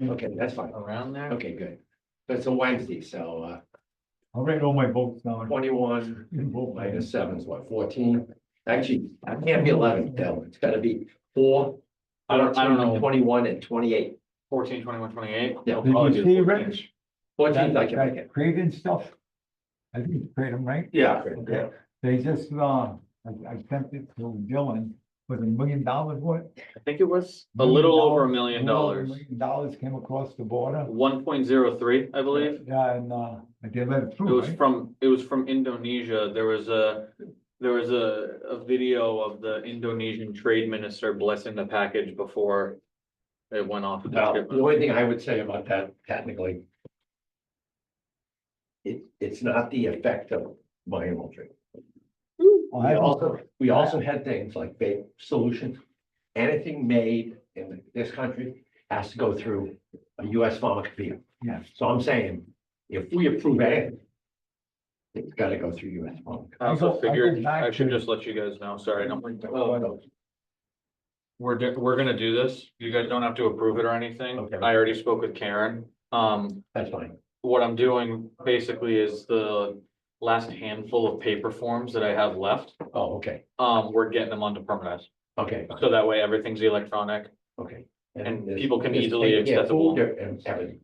Okay, that's fine. around there. Okay, good. That's a Wednesday, so, I'll write all my votes down. 21 minus 7 is what, 14? Actually, I can't be 11, Bill. It's gotta be 4, I don't know. 21 and 28. 14, 21, 28. Yeah. I'll Did probably you do see 14. Rich? 14, I can make it. Creighton stuff. I think it's Creighton, right? Yeah. Okay. They just, I sent it to Dylan, was $1 million worth? I think it was a little over $1 million. $1 million came across the border. 1.03, I believe. Yeah, and, they let it It through, was right? from Indonesia. There was a video of the Indonesian trade minister blessing the package before it went off. The Well, the shipment. only thing I would say about that technically, it's not the effect of biometric. We also had things like vape solutions. Anything made in this country has to go through a US pharmacopoeia. Yeah. So I'm saying, if we approve anything, it's gotta go through US pharmacopoeia. I also I go figured back I should to- just let you guys know. Sorry, don't. Oh, We're gonna do this. You guys don't have to approve it or anything. Okay. I already spoke with Karen. That's fine. What I'm doing basically is the last handful of paper forms that I have left. Oh, okay, We're getting them onto permanent. okay, fine. So that way everything's electronic. Okay. And this- people can this easily take- yeah, accessible. food And everything.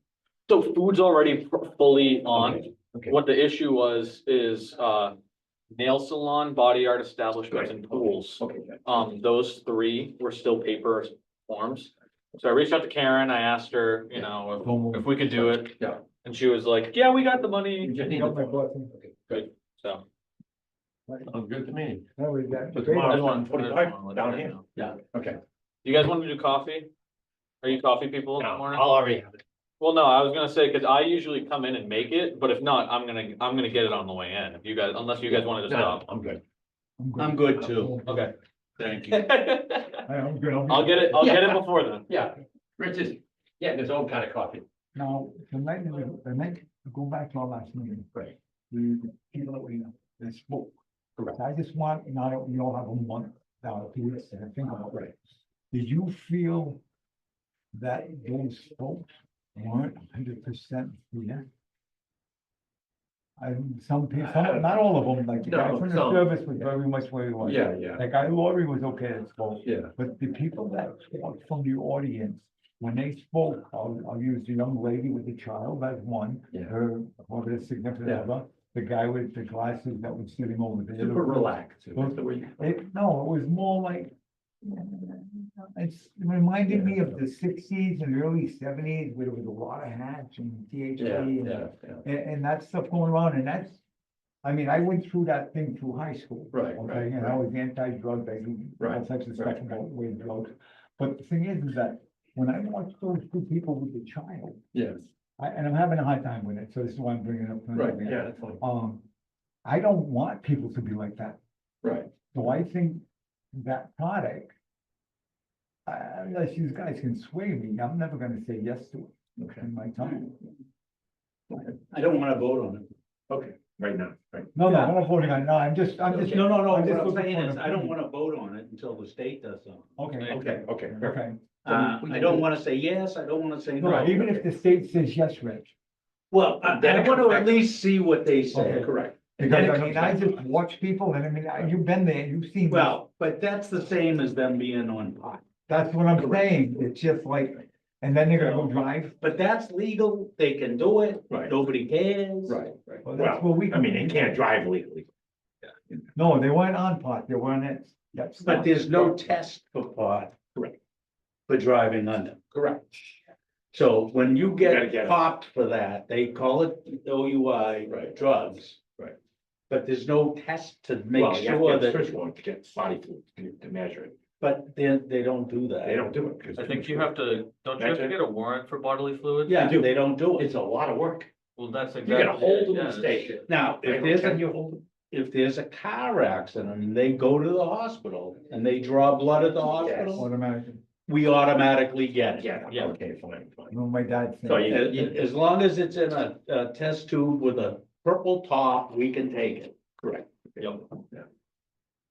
So food's already fully on. Okay, okay. What the issue is nail salon, body art establishments and pools. Okay, good. Those three were still paper forms. So I reached out to Karen. I asked her, you know, if we could do it. Yeah. And she was like, yeah, we got the You money. just need Got my to- blessing. Okay, good. So. Sounds good to me. That was that. So I tomorrow- just wanted to 25 let down you here. know. Yeah, okay. You guys want to do coffee? Are you coffee people this No, morning? I'll already have it. Well, no, I was gonna say, cause I usually come in and make it, but if not, I'm gonna get it on the way in. If you guys, unless you guys wanted to No, stop. I'm good. I'm good too. Okay. Thank you. I'm good. I'll get it before then. Yeah, Rich is getting his own kind of coffee. Now, the night, go back to our last meeting. Right. The people that we, they spoke. Correct. I just want, now that we all have a month, now, 2 weeks, and I think about it. Right. Did you feel that those folks weren't 100% clear? Some people, not all of them, like the guy No, from the some. service was very much where he was. Yeah, yeah, That guy Laurie was okay at spoke. yeah. But the people that spoke from the audience, when they spoke, I'll use the young lady with the child as one, Yeah. her, or the significant Yeah. other, the guy with the glasses that was sitting over there. Super relaxed. No, it was more like, it reminded me of the 60s and early 70s, where there was a lot of hats and THC. Yeah, and- yeah, yeah. and that stuff going around, and that's, I mean, I went through that thing through high school. Right, Okay, right, and I was anti-drug, I did all Right, types of right. stuff about with drugs. But the thing is that when I watched those two people with the child, Yes, and I'm having a hard time with it, so this is why I'm bringing it up. tonight right, again. yeah, that's fine. I don't want people to be like that, Right, so I think that product, unless you guys can sway me, I'm never gonna say yes to it okay, in my time. I don't want to vote on it. okay, right now, right. No, I'm not voting on, it. No, I'm just. No, no, I'm what just I'm looking saying for an is, I don't opinion. want to vote on it until the state does something. Okay, Okay, okay, perfect. okay. I don't want to say yes, I don't want to say no. No, even if the state says yes, Rich. Well, I Then it want comes to back- at least see what they say. Okay. Correct. Because Then it I comes mean, I back. just watch people and I mean, you've been there, you've seen. this. Well, but that's the same as them being on pot. That's what I'm saying. It's just like, and then they're gonna go drive. But that's legal, they can do it, Right. nobody cares. Right, right. Well, that's what we I mean, they can- can't drive legally. No, they weren't on pot. They weren't it. That's. But there's no test for pot. Correct. For driving under. Correct. So when you gotta get get it. popped for that, they call it OUI Right. drugs. Right. But there's no test to Well, make you have to sure get the that, first one to get body fluid to measure it. but they don't do that. They don't do it. 'cause I think you have to, don't you have to get a warrant for bodily fluids? Yeah, They do. they don't do it. It's a lot of work. Well, that's You exactly. gotta hold it, them yeah, and it's- stay. Now, if there's a car accident and they go to the hospital and they draw blood at the hospital, Automatically. we automatically get it. Yeah, Yeah. okay, fine, fine. You know, my dad So said. As long as it's in a test tube with a purple top, we can take it. Correct. Yep. Yeah.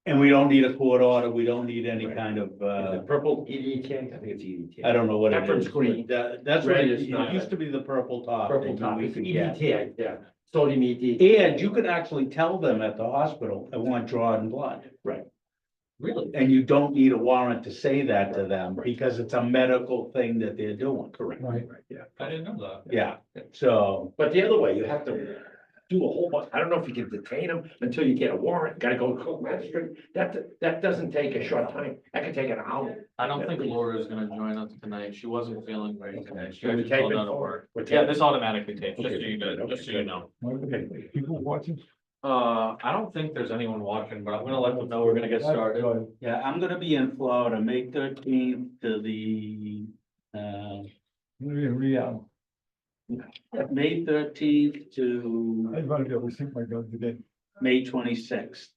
And we don't need a court order, we don't need any kind of, The purple EDTA, I think it's EDTA. I don't know what it Pepper's is. green. but that's what Red it is not used to be the purple top. Purple that top, we it's could get. EDTA, yeah, sodium EDTA. And you could actually tell them at the hospital, I want drawn blood. Really? And you don't need a warrant to say that to them because it's a medical thing that they're doing. Correct. Right. Yeah. I didn't know that. Yeah, so, But the other way, you have to do a whole bunch, I don't know if you can detain them until you get a warrant, gotta go to court magistrate. That doesn't take a short time, that could take an hour. I don't think Laura is gonna join us tonight. She wasn't feeling right tonight. She Can we actually tape called it out of for- work. we're Yeah, taping? this automatically tapes, just so Okay, you know, good, just so okay, you know. Okay, people watching? I don't think there's anyone watching, but I'm gonna let them know we're gonna get started. yeah, I'm gonna be in Florida, May 13th to the, May 13th to I'd rather be able to shoot my gun today. May 26th.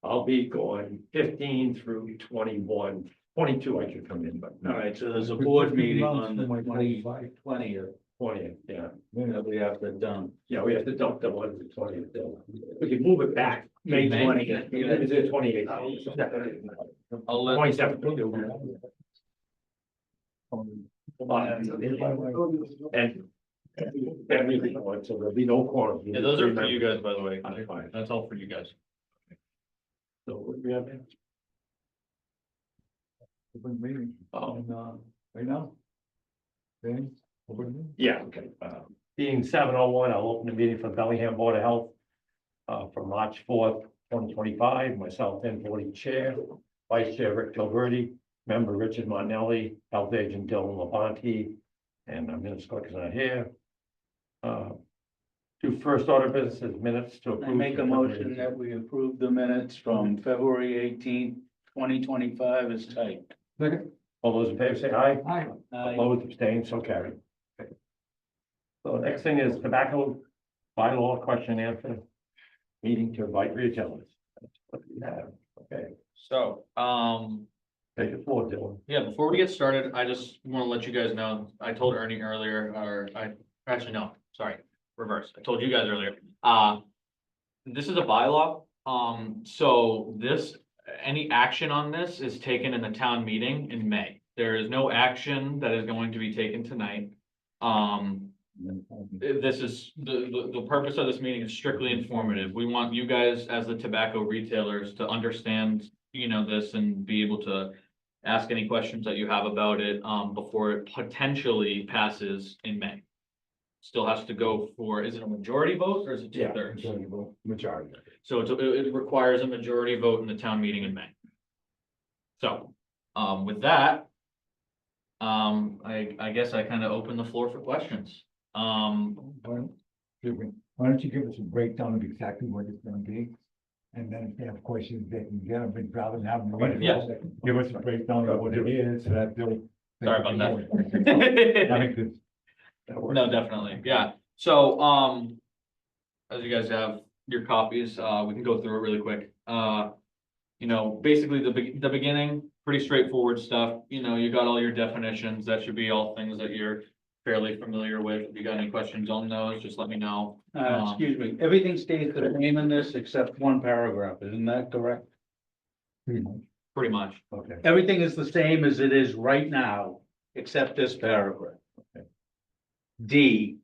I'll be going 15 through 21, 22 I should come in, but All no, right, so there's a board meeting on the 20. 20th 20th, yeah. that we have to done. Yeah, we have to dump the one to 20th. We can move it back. May May. 20th. Is it 28? I'll let, 27. And everything, so there'll be no quorum. yeah, those are for you guys, by the way. That's fine. That's all for you guys. So what do we have there? Open meeting, Oh, right now. Then, open meeting. yeah, okay. Being 7:01, I'll open the meeting for Bellingham Board of Health for March 4th, 2025. Myself, 1040 Chair, Vice Chair Rick Gilberti, Member Richard Monelli, Health Agent Dylan Labonte, and our Minutes Clerk is not here. Do first order business minutes to approve. I make a motion that we approve the minutes from February 18th, 2025 as typed. Second. All those in favor say aye. Aye. Opposed, abstained, so carried. Okay. So the next thing is tobacco bylaw question and answer. Meeting to invite retailers. That's what we have. Okay, So, take the floor, Dylan. yeah, before we get started, I just wanna let you guys know, I told Ernie earlier, actually, no, sorry, reverse. I told you guys earlier, this is a bylaw, so any action on this is taken in the town meeting in May. There is no action that is going to be taken tonight. This is, the purpose of this meeting is strictly informative. We want you guys as the tobacco retailers to understand, this and be able to ask any questions that you have about it, before it potentially passes in May. Still has to go for, is it a majority vote or is it Yeah, 2/3? majority. So it requires a majority vote in the town meeting in May. So, with that, I guess I kind of open the floor for questions. Why don't you give us a breakdown of exactly what it's gonna be? And then if they have questions, they can get them, but rather than have them. Yeah. Give us a breakdown of what it is, so that they'll. Sorry about that. I think this- That works. No, definitely, yeah. So, as you guys have your copies, we can go through it really quick. Basically the beginning, pretty straightforward stuff. You got all your definitions. That should be all things that you're fairly familiar with. If you got any questions on those, just let me know. Excuse me, everything stays the same in this except one paragraph, isn't that correct? pretty much. Pretty much. Okay, Everything is the same as it is right now, except this paragraph. D,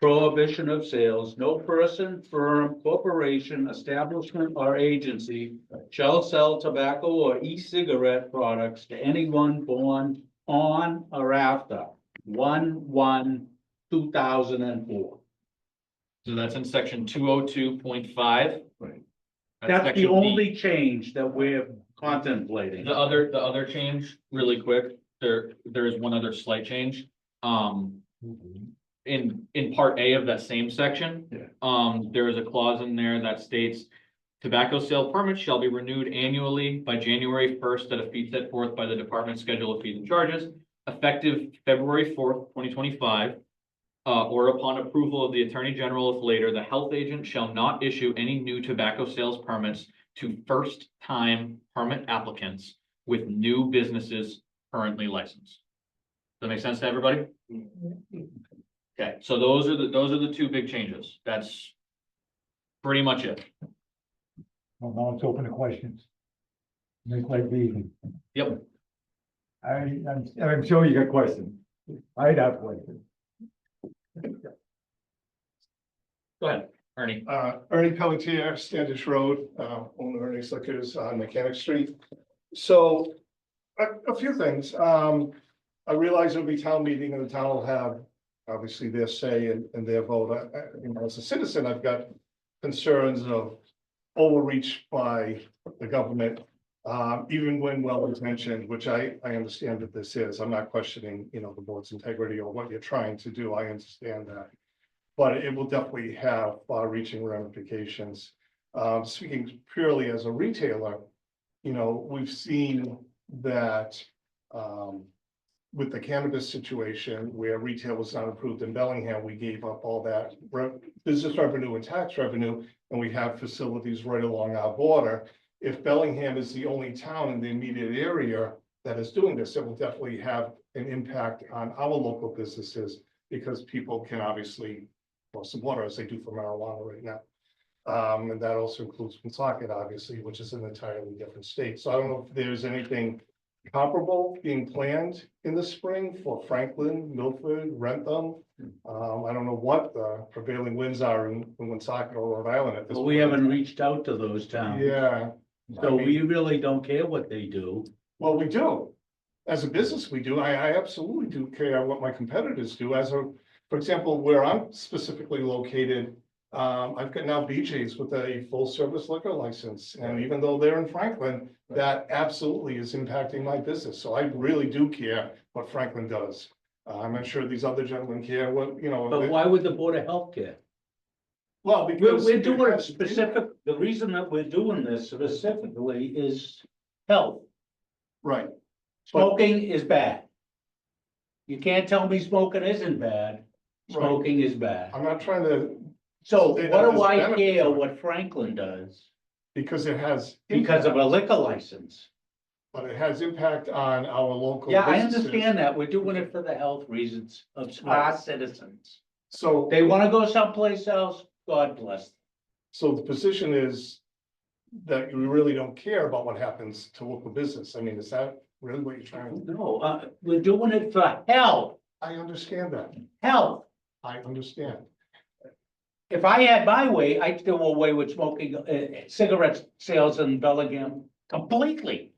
prohibition of sales, no person, firm, corporation, establishment, or agency shall sell tobacco or e-cigarette products to anyone born on or after 1/1/2004. So that's in section 202.5. right. That's the only change that we're contemplating. The other change, really quick, there is one other slight change. In part A of that same section. Yeah. There is a clause in there that states. Tobacco sale permits shall be renewed annually by January 1st at a fee set forth by the Department Schedule of Fees and Charges, effective February 4th, 2025. Or upon approval of the Attorney General if later, the health agent shall not issue any new tobacco sales permits to first-time permit applicants with new businesses currently licensed. Does that make sense to everybody? Okay, so those are the two big changes. That's pretty much it. Well, now let's open the questions. Make life easy. Yep. I'm sure you got questions. I'd have questions. Go ahead, Ernie. Ernie Pelletier, Standish Road, owner Ernie's Liquors on Mechanic Street. So, a few things, I realize it'll be town meeting and the town will have obviously their say and their vote. You know, as a citizen, I've got concerns of overreach by the government. Even when well intentioned, which I understand that this is, I'm not questioning, you know, the board's integrity or what you're trying to do, I understand that. But it will definitely have far-reaching ramifications. Speaking purely as a retailer, you know, we've seen that, with the cannabis situation where retail was not approved in Bellingham, we gave up all that business revenue and tax revenue, and we have facilities right along our border. If Bellingham is the only town in the immediate area that is doing this, it will definitely have an impact on our local businesses because people can obviously cross the border as they do for marijuana right now. And that also includes Woonsocket, obviously, which is an entirely different state. So I don't know if there's anything comparable being planned in the spring for Franklin, Milford, Rentham. I don't know what the prevailing winds are in Woonsocket or Rhode Island at this But point. we haven't reached out to those towns. Yeah. So I we mean, really don't care what they do. well, we do. As a business, we do. I absolutely do care what my competitors do. For example, where I'm specifically located, I've got now BJ's with a full service liquor license. And even though they're in Franklin, that absolutely is impacting my business. So I really do care what Franklin does. I'm not sure these other gentlemen care what, you know. But why would the Board of Health care? Well, We're, because. we're doing it specific, the reason that we're doing this specifically is health. Right. Smoking is bad. You can't tell me smoking isn't bad. Smoking is bad. I'm not trying to, So Say what that do there's I benefits care of it. what Franklin does? because it has. Because of a impact, liquor license. But it has impact on our local. Yeah, I businesses. understand that. We're doing it for the health reasons of our citizens. So. They wanna go someplace else, God bless them. So the position is that you really don't care about what happens to local business. I mean, is that really what you're trying to? No, we're doing it for health, I understand that. health. I understand. If I had my way, I'd do away with smoking, cigarette sales in Bellingham completely.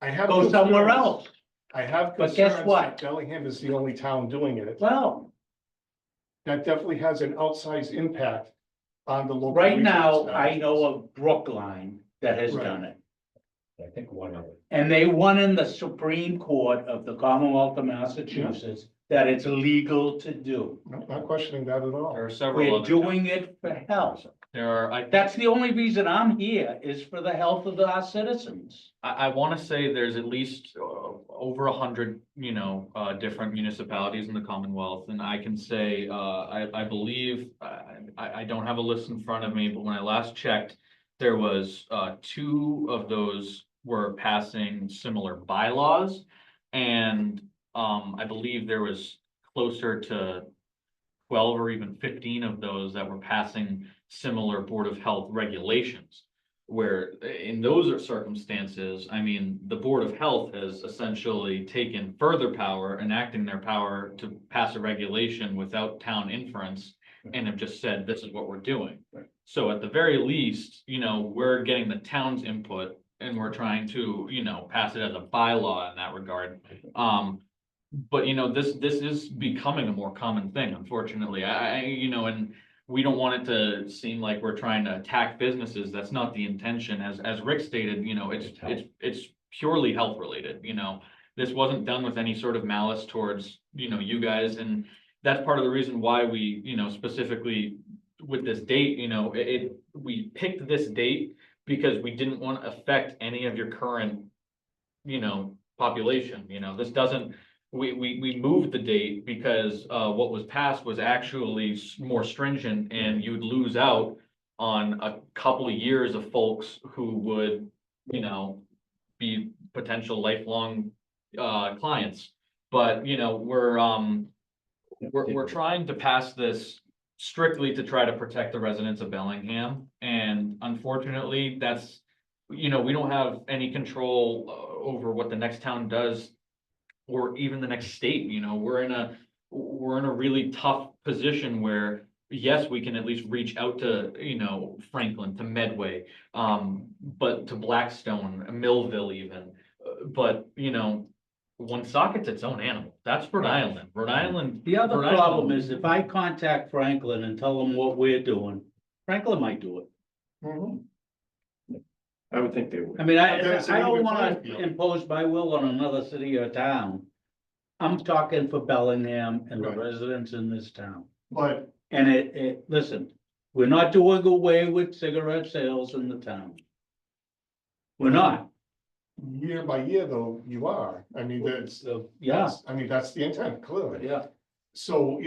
I have. Go somewhere concerns. else. I have. But guess concerns what? that Bellingham is the only town doing it. Well, That definitely has an outsized impact on the local. right retail now, I establishments. know of Brookline that has Right. done it. I think one of it. And they won in the Supreme Court of the Commonwealth of Massachusetts that it's legal to do. Not questioning that at all. There are several We're other doing it for health. There are, I, That's the only reason I'm here is for the health of our citizens. I wanna say there's at least over 100, different municipalities in the Commonwealth. And I can say, I believe, I don't have a list in front of me, but when I last checked, there was, 2 of those were passing similar bylaws. And, I believe there was closer to 12 or even 15 of those that were passing similar Board of Health regulations. Where in those circumstances, I mean, the Board of Health has essentially taken further power, enacting their power to pass a regulation without town inference. And have just said, this is what we're doing. Right. So at the very least, we're getting the town's input and we're trying to, pass it as a bylaw in that regard. But this is becoming a more common thing, unfortunately. And we don't want it to seem like we're trying to attack businesses. That's not the intention. As Rick stated, it's purely health related, This wasn't done with any sort of malice towards, you guys, and that's part of the reason why we, specifically with this date, we picked this date because we didn't want to affect any of your current, population, this doesn't. We moved the date because what was passed was actually more stringent and you'd lose out on a couple of years of folks who would, be potential lifelong clients. But, we're trying to pass this strictly to try to protect the residents of Bellingham. And unfortunately, that's, we don't have any control over what the next town does or even the next state, we're in a really tough position where, yes, we can at least reach out to, Franklin, to Medway, but to Blackstone, Millville even. But, Woonsocket's its own animal. That's Rhode Island. Rhode Island. The other Rhode Island- problem is if I contact Franklin and tell them what we're doing, Franklin might do it. Mhm. I would think they would. I mean, That's an I don't even wanna playing field. impose my will on another city or town. I'm talking for Bellingham and the Right. residents in this town. But And listen, we're not doing away with cigarette sales in the town. We're not, year by year, though, you are. I mean, yeah, that's the intent, clearly. yeah. So,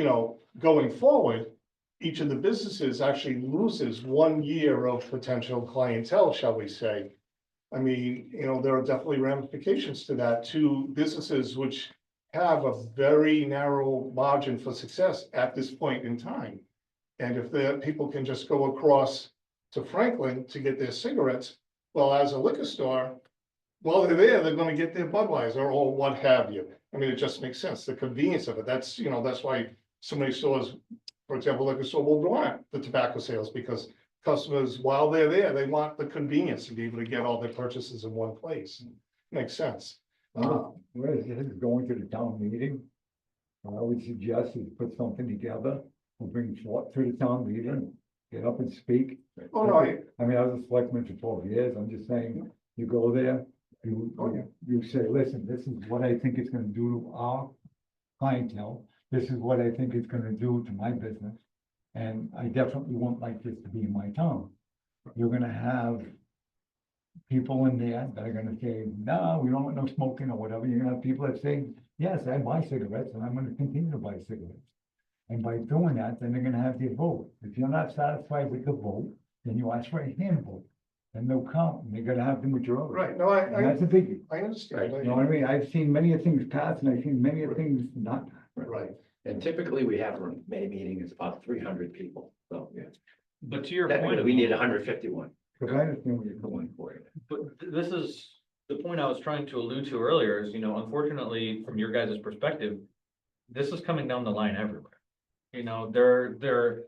going forward, each of the businesses actually loses 1 year of potential clientele, shall we say. I mean, there are definitely ramifications to that, to businesses which have a very narrow margin for success at this point in time. And if the people can just go across to Franklin to get their cigarettes, well, as a liquor store, while they're there, they're gonna get their Budweiser or what have you. I mean, it just makes sense, the convenience of it. That's why so many stores, for example, liquor store will want the tobacco sales, because customers, while they're there, they want the convenience to be able to get all their purchases in one place. Makes sense. Whereas this is going to the town meeting, I would suggest is put something together, we'll bring forth to the town meeting, get up and speak. Oh, no, I mean, I was a selectman for 12 years, I'm just saying, you go there, Oh, yeah. you say, listen, this is what I think it's gonna do to our clientele, this is what I think it's gonna do to my business. And I definitely won't like this to be in my town. You're gonna have people in there that are gonna say, no, we don't want no smoking or whatever. You're gonna have people that say, yes, I buy cigarettes and I'm gonna continue to buy cigarettes. And by doing that, then they're gonna have their vote. If you're not satisfied with the vote, then you ask for a hand vote. Then they'll count and they're gonna have the majority. right, no, And that's a biggie. I understand. You know what I mean? I've seen many of things pass and I've seen many of things not. Right, And typically we have a May meeting is about 300 people, so yeah. But to your Technically, point, we need 151 Because I understand what you're going. going for it. but this is the point I was trying to allude to earlier is, unfortunately, from your guys' perspective, this is coming down the line everywhere. They're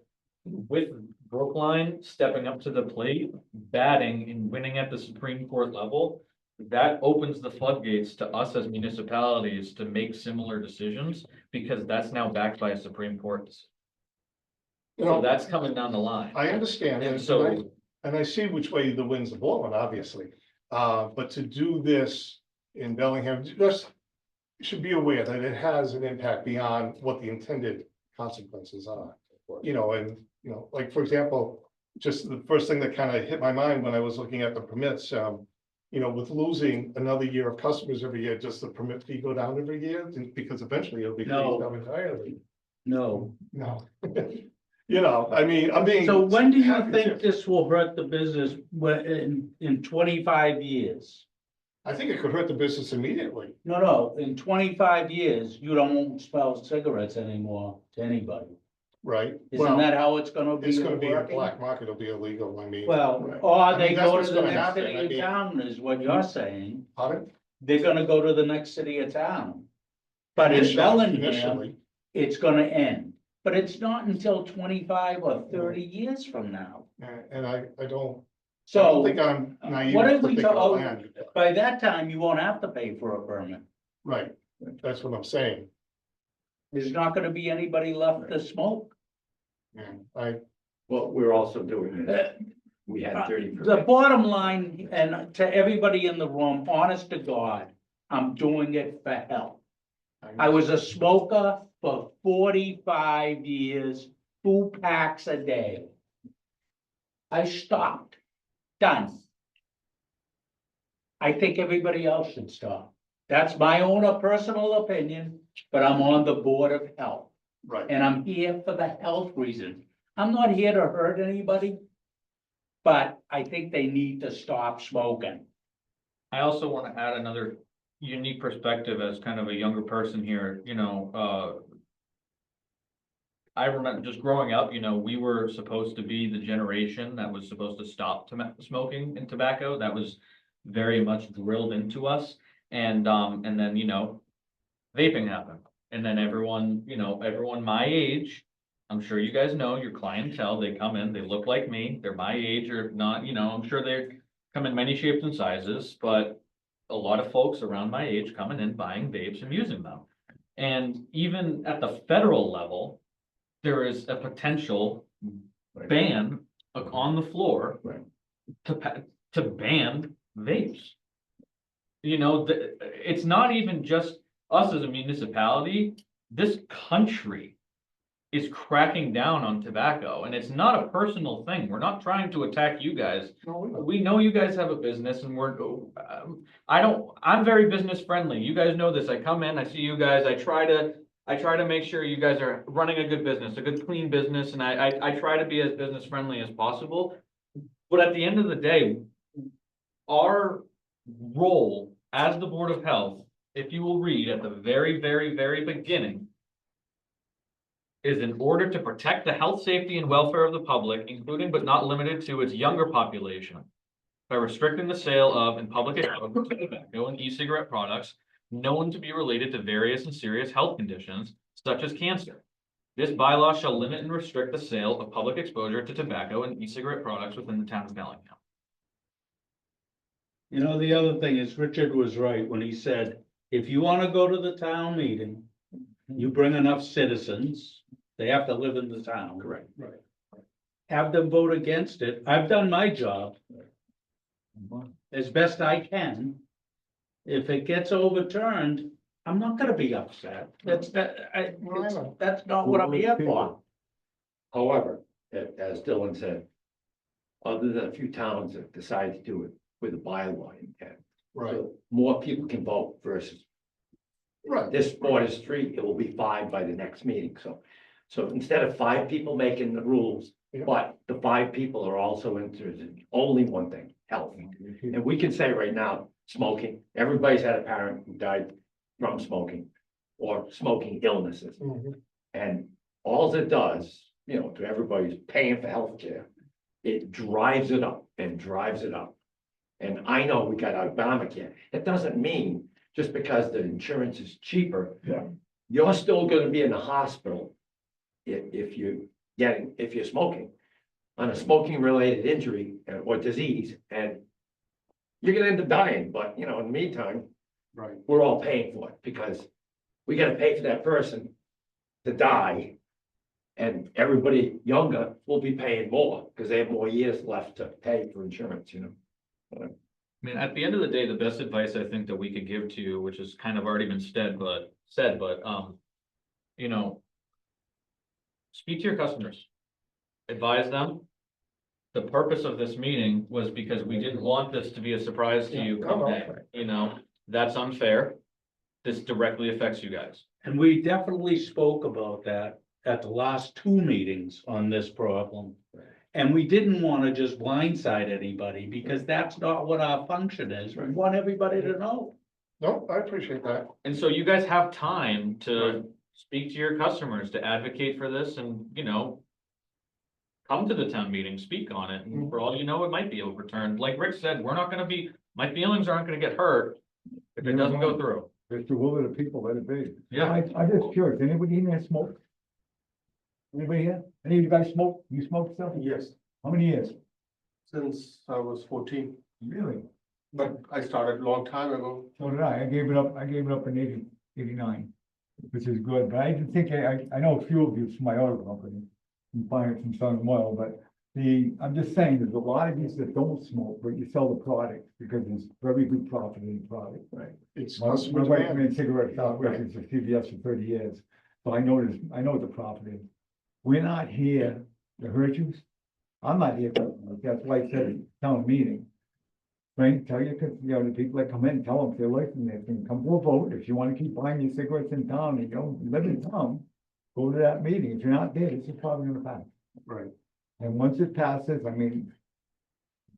with Brookline stepping up to the plate, batting and winning at the Supreme Court level. That opens the floodgates to us as municipalities to make similar decisions because that's now backed by a Supreme Court decision. So that's coming down the line. I understand. And And so, I see which way the winds are blowing, obviously. But to do this in Bellingham, just should be aware that it has an impact beyond what the intended consequences are. Like, for example, just the first thing that kind of hit my mind when I was looking at the permits, with losing another year of customers every year, does the permit fee go down every year? Because eventually it'll be phased No. out entirely. No. No. I mean, I'm being. So when do you happy think to- this will hurt the business in 25 years? I think it could hurt the business immediately. No, in 25 years, you don't sell cigarettes anymore to anybody. Right? Isn't Well, that how it's gonna be it's gonna be a working? black market, it'll be illegal, I mean. Well, right. or I they mean, that's go what's to the gonna next happen. city I or mean- town is what you're saying. Pardon? They're gonna go to the next city or town. But in Initially- Bellingham, initially. it's gonna end. But it's not until 25 or 30 years from now. And I don't So think I'm naive what to are we think to- it'll oh, end. by that time, you won't have to pay for a permit. Right, that's what I'm saying. There's not gonna be anybody left to smoke. And Well, we're also doing it. Uh, We had 30. The bottom line, and to everybody in the room, honest to God, I'm doing it for health. I was a smoker for 45 years, 2 packs a day. I stopped, done. I think everybody else should stop. That's my own personal opinion, but I'm on the Board of Health, Right, and I'm here for the health reason. I'm not here to hurt anybody, but I think they need to stop smoking. I also want to add another unique perspective as kind of a younger person here, I remember just growing up, you know, we were supposed to be the generation that was supposed to stop smoking and tobacco. That was very much drilled into us. And then, you know, vaping happened. And then everyone, you know, everyone my age, I'm sure you guys know your clientele, they come in, they look like me, they're my age or not, you know, I'm sure they come in many shapes and sizes, but a lot of folks around my age coming in, buying vapes and using them. And even at the federal level, there is a potential ban on the floor Right. to ban vapes. You know, it's not even just us as a municipality, this country is cracking down on tobacco, and it's not a personal thing. We're not trying to attack you guys. We know you guys have a business and I'm very business friendly. You guys know this. I come in, I see you guys, I try to make sure you guys are running a good business, a good clean business, and I try to be as business friendly as possible. But at the end of the day, our role as the Board of Health, if you will read at the very, very, very beginning, is in order to protect the health, safety, and welfare of the public, including but not limited to its younger population, by restricting the sale of and public exposure to tobacco and e-cigarette products known to be related to various and serious health conditions, such as cancer. This bylaw shall limit and restrict the sale of public exposure to tobacco and e-cigarette products within the town of Bellingham. You know, the other thing is Richard was right when he said, if you wanna go to the town meeting, you bring enough citizens, they have to live in the town. Correct. Right. Have them vote against it. I've done my job as best I can. If it gets overturned, I'm not gonna be upset. That's not what I'm here for. However, as Dylan said, other than a few towns that decide to do it with a bylaw intent. Right, So more people can vote versus right. this board is 3, it will be 5 by the next meeting, so instead of 5 people making the rules, Yeah. but the 5 people are also interested in only one thing, health. And we can say right now, smoking, everybody's had a parent who died from smoking or smoking illnesses. Mhm. And all it does, you know, to everybody's paying for healthcare, it drives it up and drives it up. And I know we got Obamacare. It doesn't mean just because the insurance is cheaper. Yeah. You're still gonna be in the hospital if you're smoking, on a smoking related injury or disease, and you're gonna end up dying, but you know, in the meantime, Right. we're all paying for it because we gotta pay for that person to die. And everybody younger will be paying more because they have more years left to pay for insurance, you know? I mean, at the end of the day, the best advice I think that we could give to you, which has kind of already been said, you know, speak to your customers, advise them. The purpose of this meeting was because we didn't want this to be a surprise to you come May, you know, that's unfair. This directly affects you guys. And we definitely spoke about that at the last 2 meetings on this problem. And we didn't want to just blindside anybody because that's not what our function is. We want everybody to know. No, I appreciate that. And so you guys have time to speak to your customers, to advocate for this and, you know, come to the town meeting, speak on it. And for all you know, it might be overturned. Like Rick said, we're not gonna be, my feelings aren't gonna get hurt if it doesn't go through. Just the will of the people, let it be. Yeah. I'm just curious, anybody in there smoke? Anybody here? Any of you guys smoke? You smoke stuff? Yes, How many years? since I was 14, Really? but I started a long time ago. So did I. I gave it up in 89, which is good, but I didn't think, I know a few of you from my other company, from buying from Southern Oil, but I'm just saying, there's a lot of these that don't smoke, but you sell the product because it's very good profit in the product. Right. It's My customer wife demand. made cigarettes out records for CVS for 30 years, so I know what the profit is. We're not here to hurt you. I'm not here, that's why I said at town meeting. Right, tell your, the people that come in, tell them, if they're listening, they can come to a vote, if you wanna keep buying your cigarettes in town and you don't live in town, go to that meeting, if you're not there, this is probably gonna pass. Right. And once it passes, I mean.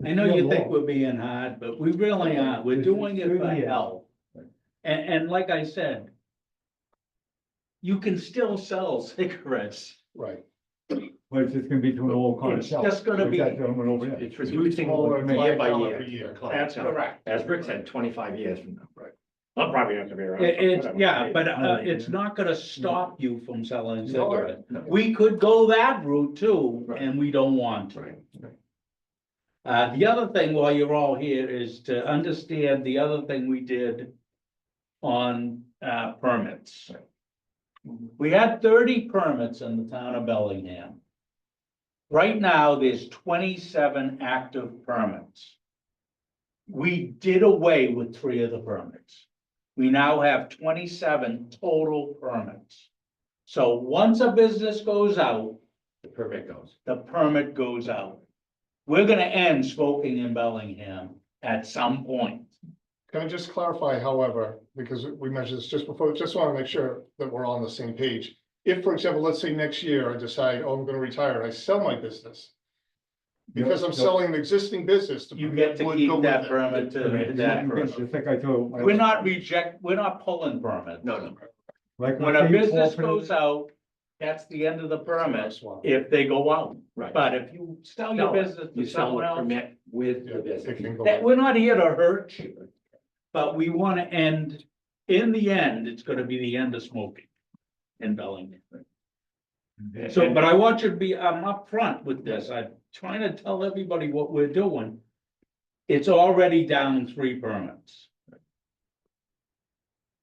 I know you think we're being hard, but we really aren't. We're doing it for Really is. health. And like I said, you can still sell cigarettes Right. But it's just gonna be to an old It's clientele. just gonna like be- that gentleman over there. It's reducing Smaller year by clientele year. every year. the That's clientele. correct. As Rick said, 25 years from now. Right. I'm probably not gonna be around. It's, whatever. yeah, but No, it's not gonna stop you from selling No, cigarettes. No. We could go that route too, Right. and we don't want to. Right, right. The other thing while you're all here is to understand the other thing we did on, permits. Right. We had 30 permits in the town of Bellingham. Right now, there's 27 active permits. We did away with 3 of the permits. We now have 27 total permits. So once a business goes out, The permit goes. the permit goes out. We're gonna end smoking in Bellingham at some point. Can I just clarify, however, because we mentioned this just before, just want to make sure that we're all on the same page. If, for example, let's say next year I decide, oh, I'm gonna retire, and I sell my business. Because I'm Nope. selling an existing business. the You get to permit would keep go that with it. permit to that person. Just like I told. We're not pulling permits. No. Like When a business goes out, that's the end of the permit if they go out. Right. But if you sell your Sell it. business You to sell someone the else, permit with Yeah, the it business. can go that, with we're not here to hurt you. But we wanna end, in the end, it's gonna be the end of smoking in Bellingham. So, but I want you to be, I'm upfront with this, I'm trying to tell everybody what we're doing. It's already down 3 permits.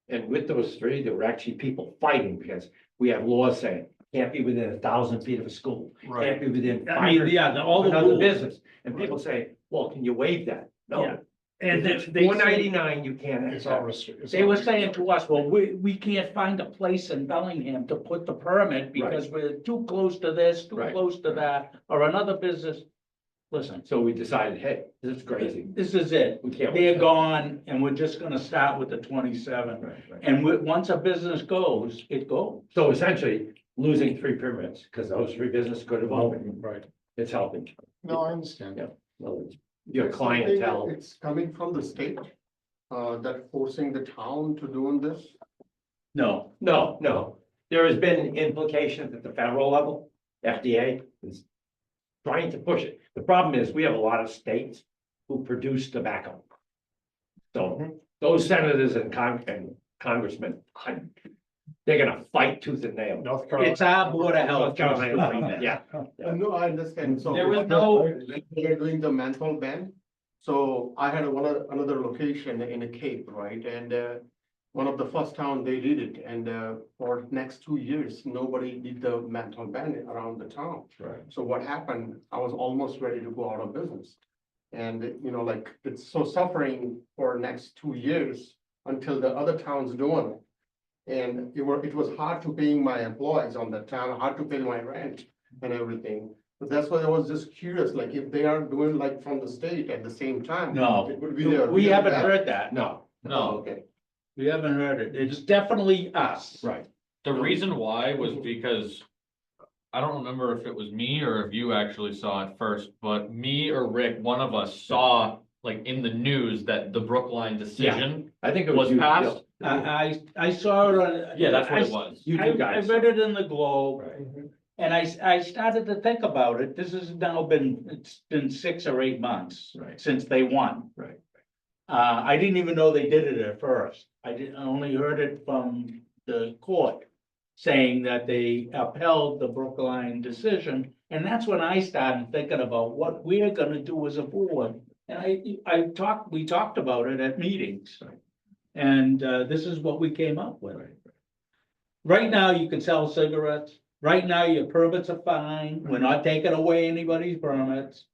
And with those 3, there were actually people fighting because we have laws saying, can't be within 1,000 feet of a school. it. Can't Right. be within. I mean, yeah, all the Another rules. business, and people say, well, can you waive that? Yeah. No. And If it's they say, 499, you can't. It's all restricted. they were saying to us, well, we can't find a place in Bellingham to put the permit because we're too close to this, too Right. close to that, or another business. Listen, So we decided, hey, this is crazy. this is it. We can't. They're gone and we're just gonna start with the 27. Right, right. And once a business goes, it goes. So essentially, losing 3 permits, because those 3 businesses could have opened, Right. it's helping. No, I understand. Yeah. Well, your It's something clientele. It's coming from the state, that forcing the town to doing this. No, No. There has been implications at the federal level. FDA is trying to push it. The problem is we have a lot of states who produce tobacco. So those senators and congressmen, they're gonna fight tooth and nail. North Carolina. it's our board of North health. Carolina, yeah. No, I understand, so. There was no- When they were doing the menthol ban, so I had another location in a Cape, right, and, one of the first town they did it, and, for next 2 years, nobody did the menthol ban around the town. Right. So what happened, I was almost ready to go out of business. And, like, it's so suffering for next 2 years until the other towns doing it. And it was hard to paying my employees on the town, hard to pay my rent and everything. But that's why I was just curious, like, if they are doing like from the state at the same time. No, It would be there. we haven't heard that. No, No, Okay. we haven't heard it. It's definitely us. right. The reason why was because I don't remember if it was me or if you actually saw it first, but me or Rick, one of us saw like in the news that the Brookline decision. I think it Was was you. passed? I saw it on. Yeah, that's what it was. You I two guys. read it in the Globe. Right. And I started to think about it. This has now it's been 6 or 8 months. Right. Since they won. Right. I didn't even know they did it at first. I only heard it from the court. Saying that they upheld the Brookline decision, and that's when I started thinking about what we're gonna do as a board. And we talked about it at meetings. Right. And, this is what we came up with. Right. Right now, you can sell cigarettes. Right now, your permits are fine. We're not taking away anybody's permits.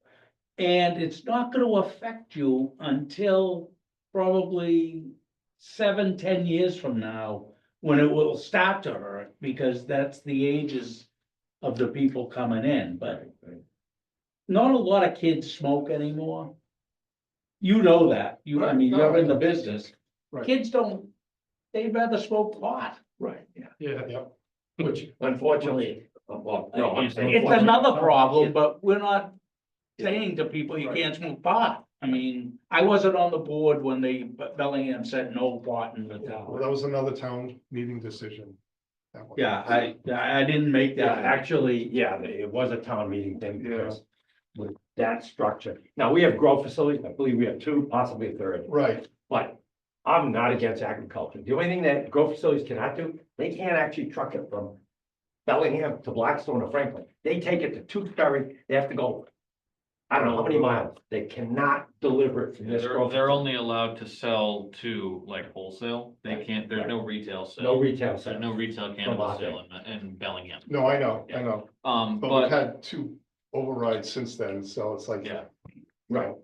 And it's not gonna affect you until probably 7, 10 years from now, when it will start to hurt, because that's the ages of the people coming in, but Right. not a lot of kids smoke anymore. You know that. I mean, No, you're I in the know. business. Right. Kids don't, they'd rather smoke pot. Right, yeah. Yeah. Which unfortunately, well, no, I'm saying. It's another problem, but we're not saying to people you can't smoke pot. I mean, I wasn't on the board when Bellingham said no pot in the Well, town. that was another town meeting decision. that one. Yeah, I didn't make Yeah, that. actually, yeah, it was a town meeting thing Yeah. because with that structure. Now, we have grow facilities, I believe we have two, possibly a third, Right, but I'm not against agriculture. The only thing that grow facilities cannot do, they can't actually truck it from Bellingham to Blackstone or Franklin. They take it to Tewksbury, they have to go, I don't know how many miles. They cannot deliver it from this grow. They're facility. only allowed to sell to like wholesale. They Right, can't, there's right. no retail sale. No retail There's sales. no retail cannabis Market. sale in Bellingham. no, I know, but we've But, had two overrides since then, so it's like. yeah. Right.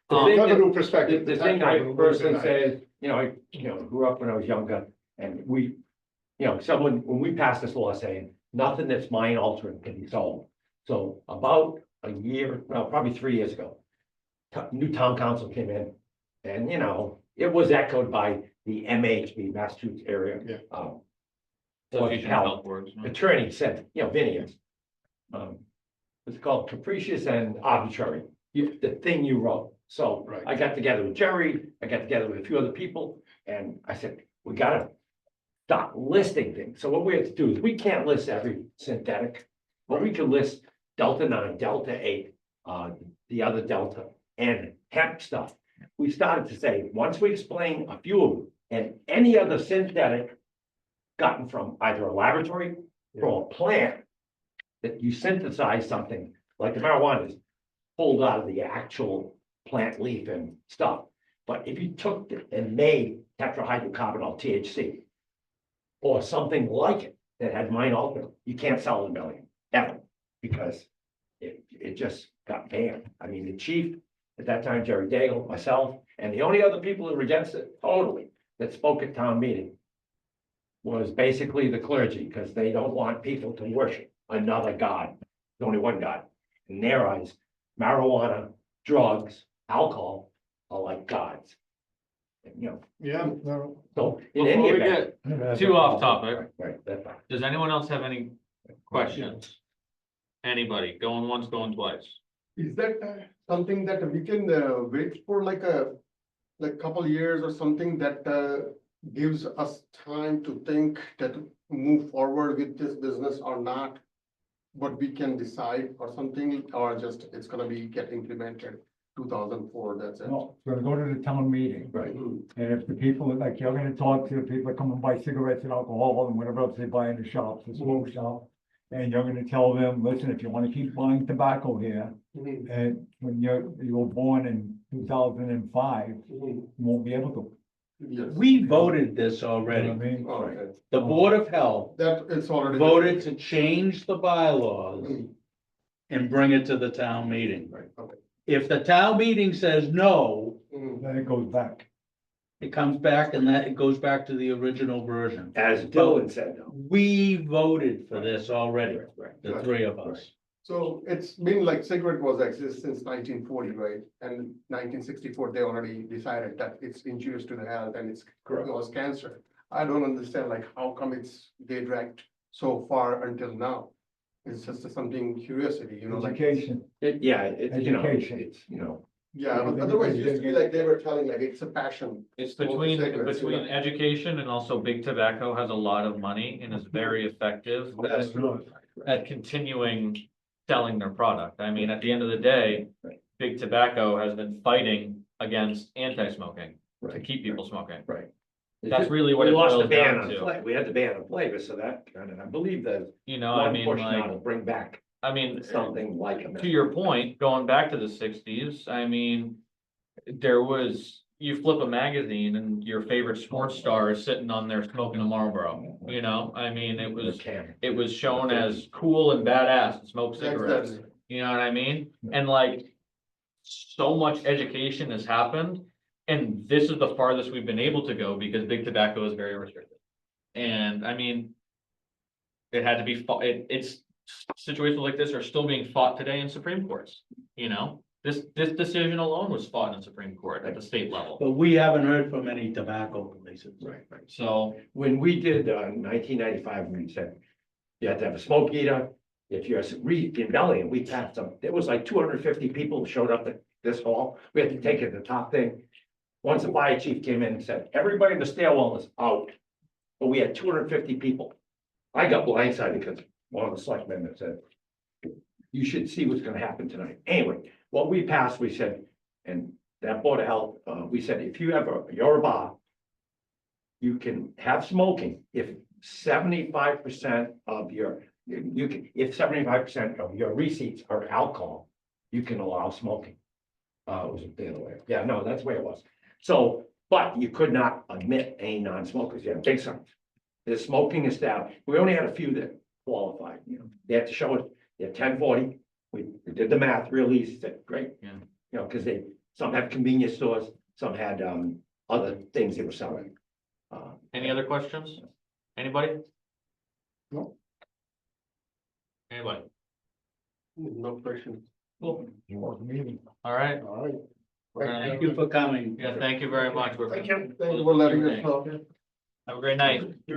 The Um, thing Another that- new The, perspective. the thing I personally say is, I grew up when I was younger and we, someone, when we passed this law saying nothing that's mind altering can be sold. So about a year, well, probably 3 years ago, new town council came in and, it was echoed by the MHB, Massachusetts area. Yeah. Board of Association of Health Health Boards. no? attorney said, Vinny, it's called capricious and arbitrary, the thing you wrote. So Right. I got together with Jerry, I got together with a few other people, and I said, we gotta stop listing things. So what we have to do is, we can't list every synthetic, but we can list Delta 9, Delta 8, the other Delta, and hemp stuff. We started to say, once we explain a few of them, and any other synthetic gotten from either a laboratory or a plant, that you synthesize something, like the marijuana is pulled out of the actual plant leaf and stuff. But if you took it and made tetrahydrocannabinol, THC, or something like it that had mind altering, you can't sell it in Bellingham, ever, because it just got banned. I mean, the chief at that time, Jerry Daigle, myself, and the only other people that were against it totally, that spoke at town meeting, was basically the clergy, because they don't want people to worship another god. There's only one God. In their eyes, marijuana, drugs, alcohol are like gods. And, Yeah, no, so in Before any we event. get too off topic, Right, that's fine. does anyone else have any questions? Anybody, going once, going twice? Is that something that we can wait for like couple years or something that gives us time to think that move forward with this business or not? But we can decide or something, or just it's gonna be get implemented 2004, that's it. No, it's gonna go to the town meeting. Right. And if the people, like, you're gonna talk to the people that come and buy cigarettes and alcohol and whatever else they buy in the shops, the smoke shop. And you're gonna tell them, listen, if you wanna keep buying tobacco here, Mhm, and when you were born in 2005, mhm. you won't be able to. Yes. We voted this You know what already. I mean? Oh, okay. The Board of Health That it's already. voted to change the bylaws Mhm, and bring it to the town meeting. Right, okay. If the town meeting says no, Mhm. Then it goes back. it comes back and that it goes back to the original version. As Dylan said, though. We voted for this already, Right. the three of us. So it's been like cigarette was exist since 1940, right? And 1964, they already decided that it's injurious to the health and it's Correct. cause cancer. I don't understand like how come they dragged so far until now? It's just something curiosity, like. Education. Education. Education. Yeah, but otherwise it used to be like they were telling like it's a passion. It's Smoke between, cigarettes, between education and also big tobacco has a lot of money and is very effective That's true. at continuing selling their product. I mean, at the end of the day, Right. big tobacco has been fighting against anti-smoking to Right. keep people smoking. Right. That's really what We it lost the boils ban down on to. flavor. We had the ban on flavor, so that kind of, I believe that You know, I one mean, push now like, to bring back I mean, something like a. to your point, going back to the sixties, I mean, there was, you flip a magazine and your favorite sports star is sitting on there smoking a Marlboro, I mean, it was shown as cool and badass to smoke cigarettes, Exactly. you know what I mean? And like, so much education has happened, and this is the farthest we've been able to go because big tobacco is very restricted. And I mean, it had to be fought, it's situations like this are still being fought today in Supreme Courts, This decision alone was fought in Supreme Court at the state level. But we haven't heard from any tobacco places. Right. So, When we did, 1995, we said, you have to have a smoke eater. If you're in Bellingham, we passed them. There was like 250 people who showed up at this hall. We had to take it to the top thing. Once the fire chief came in and said, everybody in the stairwell is out. But we had 250 people I got blindsided because one of the selectmen that said, you should see what's gonna happen tonight. Anyway, what we passed, we said, and that Board of Health, we said, if you have you're a bar, you can have smoking if 75% of your, you can, if 75% of your receipts are alcohol, you can allow smoking. It was the other way. Yeah, no, that's the way it was. So, but you could not admit any non-smokers. You had big signs. The smoking established. We only had a few that qualified, you know, they had to show it, they had 1040. We did the math real easy, said, great. Yeah. You know, because some have convenience stores, some had, other things they were selling. Any other questions? Anybody? No. Anybody? No question. Cool. You want the meeting? All right. All right. We're gonna- Thank you for coming. Yeah, thank you very much. Thank you. Thank you for letting us know. Have a great night. I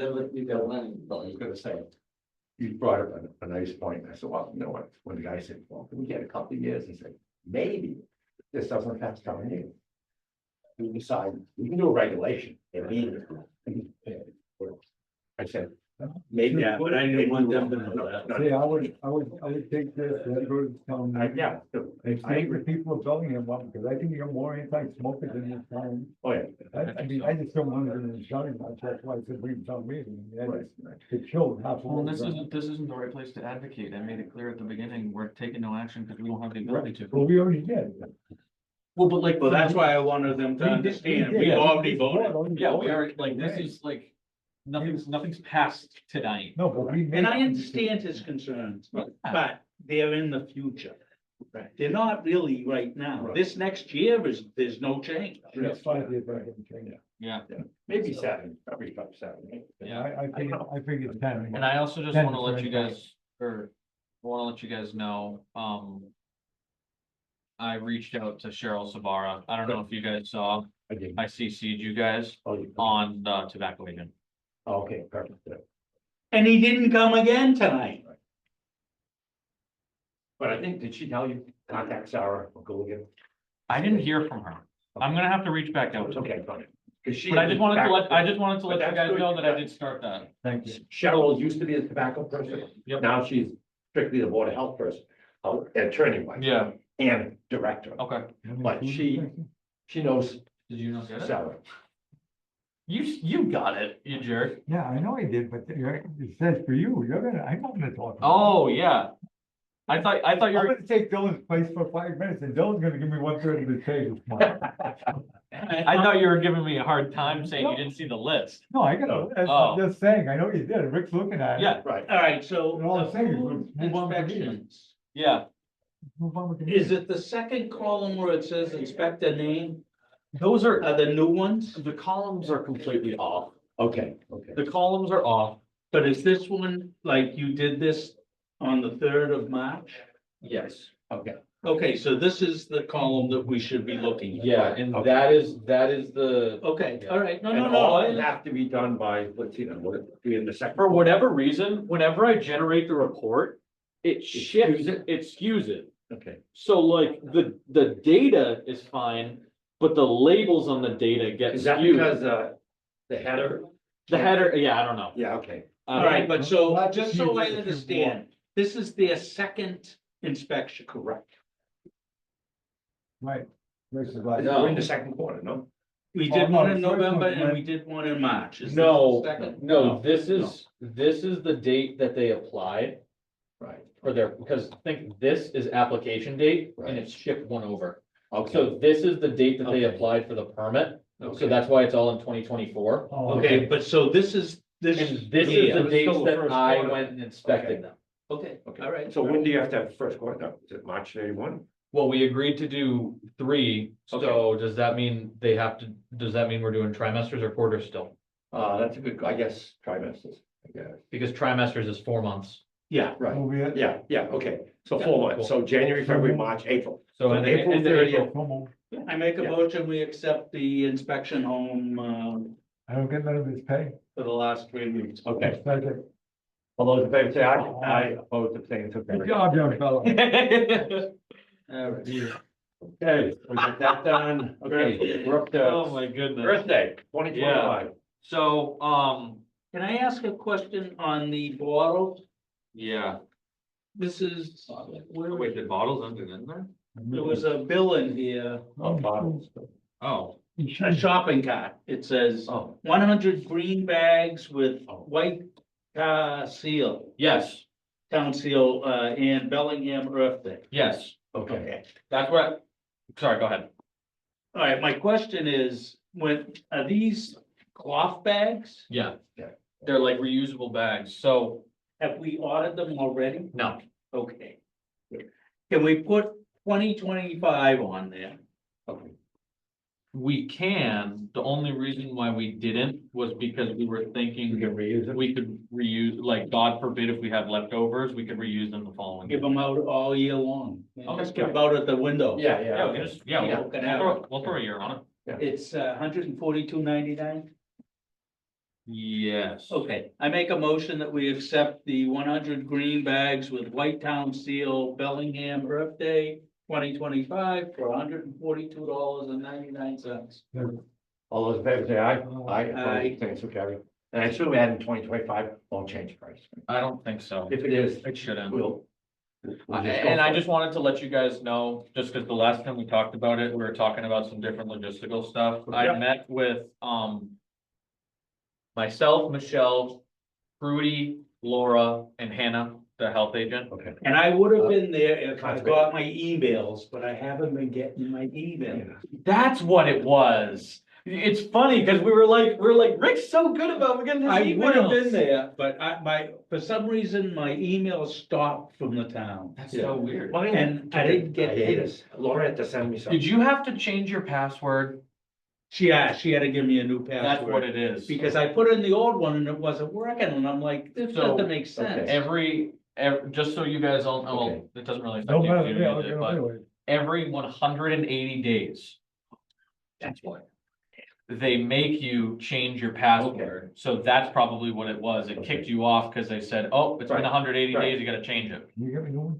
was gonna say, you brought up a nice point. I said, well, you know what, when the guy said, well, can we get a couple of years? I said, maybe this doesn't affect town meeting. We decide, we can do a regulation immediately. I said, maybe. Yeah, but I didn't want them to know that. See, I would take this, let it go to town. Yeah. I think the people of Bellingham want, because I think you're more anti-smokers in this town. Oh, yeah. I mean, I just don't want it in the zoning, that's why I said bring town meeting. It killed half. of Well, what this was isn't the right place to advocate. I made it clear at the beginning, we're taking no action because we don't have the ability to. Well, we already did. Well, but like. Well, that's why I wanted them to understand. We've already voted. Yeah, we are, like, this is like, nothing's passed tonight. No, but we. And I understand his concerns, but they're in the future. Right. They're not really right now. Right. This next year there's no change. That's 5 years, I haven't changed. Yeah, Maybe 7, probably about 7. yeah. I think it's 10. And I also just 10 wanna to let you 25. guys, or wanna let you guys know, I reached out to Cheryl Sabara. I don't know if you guys saw, I did. I CC'd you guys on the tobacco agent. Okay, perfect. Yeah. And he didn't come again tonight. But I think, did she tell you, contact Sarah or go again? I didn't hear from her. I'm gonna have to reach back out It's to her. okay, fine. Because she. But I just wanted to let you But that's guys good. know that I did start that. Thank you. Cheryl used to be a tobacco person. Yep. Now she's strictly the Board of Health person, attorney wise. Yeah, And director. okay. But she knows Did you not get it? Sarah. You got it, you jerk. Yeah, I know I did, but it says for you, I'm not gonna talk. Oh, yeah. I thought I'm you were, gonna take Dylan's place for 5 minutes and Dylan's gonna give me 1/3 of the table. I thought you were giving me a hard time saying you didn't see the list. No, I got it. Oh. I'm just saying, I know you did. Rick's looking at it. Yeah, Right. All right, so And all I'm the saying is food let's move on with the meeting. inspections. yeah. Move on with the Is meeting. it the second column where it says inspector name? Those are, Are the new ones? the columns are completely off. Okay, okay. The columns are off. But is this one, like you did this on the 3rd of March? Yes. Okay. Okay, so this is the column that we should be looking at. Yeah, and Okay. that is the, Okay, all right, no, And no, no, all I- have to be done by, let's see, then, would it be in the second? for whatever reason, whenever I generate the report, it shifts, it skews it. Okay, So like the data is fine, but the labels on the data get is that skewed. because, the header? The header, yeah, I don't know. Yeah, okay. all right, but so, Not just you, so I if you understand, this is their second inspection. Correct. Right. Versus like. We're in the second quarter, no? We Oh, did no, one the in first November one and went- we did one in March. Is this No, the second? no, this is the date that they applied Right. for their, because think this is application date Right. and it's shipped one over. Okay. So this is the date that they Okay. applied for the permit, Okay. so that's why it's all in 2024. Oh, Okay, but so this is, this. And this is here. the it's dates still the that first I quarter. went and inspected them. Okay, Okay. all right. So when do you have to have the first quarter? No, is it March 31? Well, we agreed to do 3, so does that mean does that mean we're doing trimesters or quarters still? That's a good, I guess, trimesters, I guess. Because trimesters is 4 months. Yeah, Right, So we had- yeah, okay. So Yeah, 4 months, so January, February, March, April. So and April and 30th. Come on. I make a Yeah. motion, we accept the inspection home, I don't get none of his pay. for the last 3 weeks. Okay, Second. All those in favor say aye. Aye, opposed, abstaining, so Good carried. job, young fella. All right. Okay, we got that done. Okay, we're up Oh, to my goodness. Earth Day, 2025. So, Can I ask a question on the bottles? yeah, This is, where, wait, the bottles under in there? there was a bill in here, Oh, bottles. Oh, a shopping cart. It says Oh, 100 green bags with Oh. white seal, yes, town seal, and Bellingham Earth Day. yes, okay. that's what, sorry, go ahead. All right, my question is, are these cloth bags? Yeah. Yeah. They're like reusable bags, so, Have we ordered them already? no, Okay. Can we put 2025 on there? Okay. we can, the only reason why we didn't was because we were We thinking can reuse it. we could reuse, like, God forbid if we have leftovers, we could reuse them the following. Give year. them out all year long. Okay. Just give out at the window. Yeah, Yeah, we can just, yeah, Yeah, we'll, can we'll have throw, it. we'll throw a year on it. It's $142.99. Yes. Okay, I make a motion that we accept the 100 green bags with White Town Seal Bellingham Earth Day 2025 for $142.99. All those in favor say aye. Aye, Aye. opposed, abstaining, so carried. And I assume we had in 2025, won't change price. I don't think so. If it is, It shouldn't. we'll. And I just wanted to let you guys know, just because the last time we talked about it, we were talking about some different logistical stuff. I Yeah. met with, myself, Michelle, Rudy, Laura, and Hannah, the health agent. Okay. And I would have been there if I got my emails, but I haven't been getting my email. That's what it was. It's funny, because we were like, Rick's so good about getting his I would have been emails. there, but for some reason, my email stopped from the town. That's so weird. Mine, And I didn't get I hate this. Laura had to send me something. Did you have to change your password? She had to give me a new That's what password, it is. because I put in the old one and it wasn't working, and I'm like, this So, doesn't make sense. Every, just so you guys all know, Okay. it doesn't really No affect you, matter, if yeah, you use it, but anyway. every 180 days, That's what. they make you change your password. So that's probably what it was. It Okay. kicked you off because they said, oh, it's been Right, 180 right. days, you gotta change it. Can you get me one?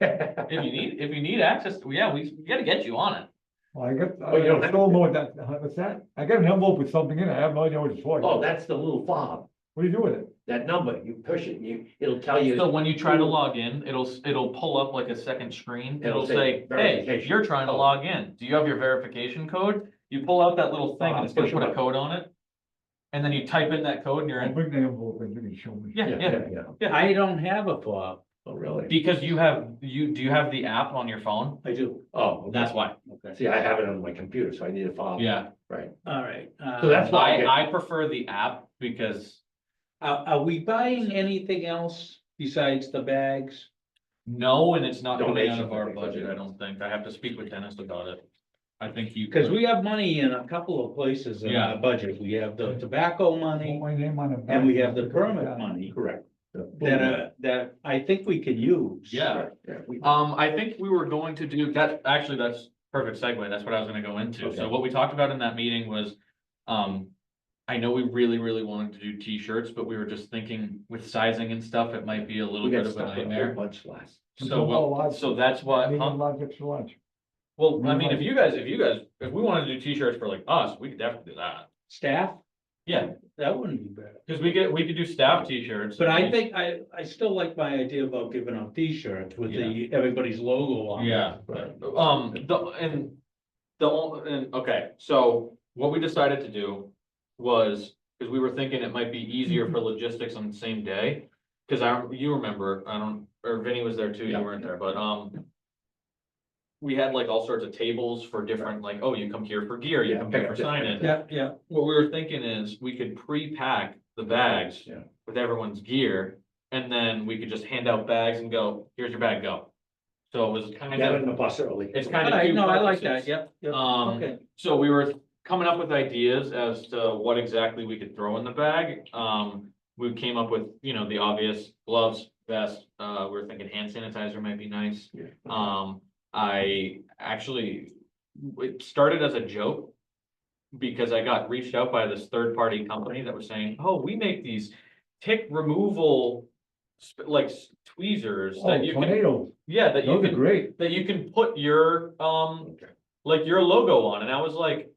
If you need access, yeah, we gotta get you on it. Well, I got, Oh, you don't I have don't to. know what that, what's that? I got an envelope with something in it, I have no idea what it's for. Oh, that's the little fob, What do you do with it? that number, you push it, it'll tell you. So when you try to log in, it'll pull up like a second screen. It'll It'll say say, hey, verification you're trying to code. log in. Do you have your verification code? You pull out that little thing and it's gonna Push put a button. code on it. And then you type in that code and you're I'll in. bring the envelope and you can show me. Yeah. I don't have a fob. Oh, really? Because do you have the app on your phone? I do. Oh, That's why. Okay. see, I have it on my computer, so I need a fob. Yeah. Right. All right. So that's why I get- I prefer the app because Are we buying anything else besides the bags? no, and it's not coming out Donations, of I our think, budget, yeah. I don't think. I have to speak with Dennis about it. I think you. Because we have money in a couple of places in our Yeah. budget. We have the tobacco Put money my name on it. and we have the permit money Correct. that I think we can use. Yeah. Yeah, I think we were going to do that, actually, that's perfect segue, that's what I was gonna go into, so Okay. what we talked about in that meeting was, I know we really wanted to do T-shirts, but we were just thinking with sizing and stuff, it might be a little we bit got of a stuff a whole nightmare. bunch last. So that's what, Medium, large, extra large. well, I mean, if you guys, if we wanted to do T-shirts for like us, we could definitely do that. Staff, Yeah, that wouldn't be bad. cause we could do staff T-shirts. But I think I still like my idea about giving out T-shirts with everybody's logo on. it. Yeah, okay, so what we decided to do was, because we were thinking it might be easier for logistics on the same day. Cause you remember, or Vinny was there too, you Yeah. weren't there, but, we had like all sorts of tables for different, like, oh, you come here for gear, you Yeah, come here pick for up this, signage. Yeah, yeah. What we were thinking is, we could pre-pack the bags Yeah. with everyone's gear, and then we could just hand out bags and go, here's your bag, go. So it was kind Get of, in the bus early. it's All kind of. right, two no, I like purposes. that. Yep, yep. Um, Okay. So we were coming up with ideas as to what exactly we could throw in the bag. We came up with, the obvious gloves, vest, we were thinking hand sanitizer might be nice. Yeah. I actually, it started as a joke because I got reached out by this third-party company that was saying, oh, we make these tick removal, tweezers Oh, that you can, tornadoes, yeah, that you those are can, great. that you can put your, like your logo on, and I was like.